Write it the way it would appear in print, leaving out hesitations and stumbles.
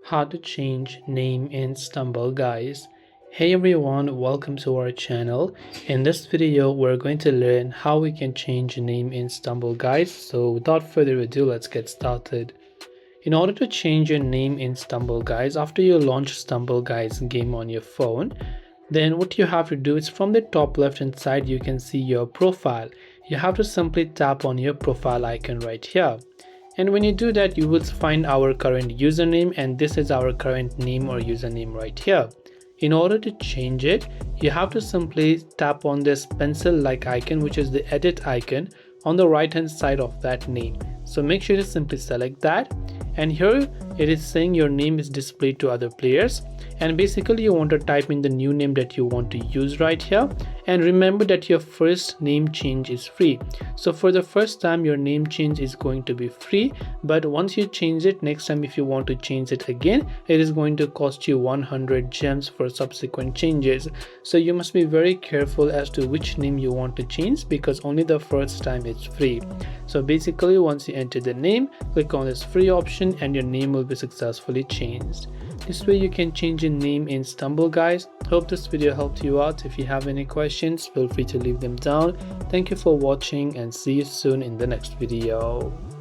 How to change name in Stumble, guys. Hey everyone, welcome to our channel. In this video we're going to learn how we can change name in Stumble, guys. So without further ado, let's get started. In order to change your name in Stumble, guys, after you launch Stumble Guys game on your phone, then what you have to do is from the top left hand side you can see your profile. You have to simply tap on your profile icon right here. And when you do that, you will find our current username, and this is our current name or username right here. In order to change it, you have to simply tap on this pencil like icon, which is the edit icon on the right hand side of that name. So make sure to simply select that, and here it is saying your name is displayed to other players, and basically you want to type in the new name that you want to use right here. And remember that your first name change is free. So for the first time your name change is going to be free, but once you change it, next time if you want to change it again, it is going to cost you 100 gems for subsequent changes. So you must be very careful as to which name you want to change, because only the first time it's free. So basically once you enter the name, click on this free option and your name will be successfully changed. This way you can change your name in Stumble, guys. Hope this video helped you out. If you have any questions, feel free to leave them down. Thank you for watching and see you soon in the next video.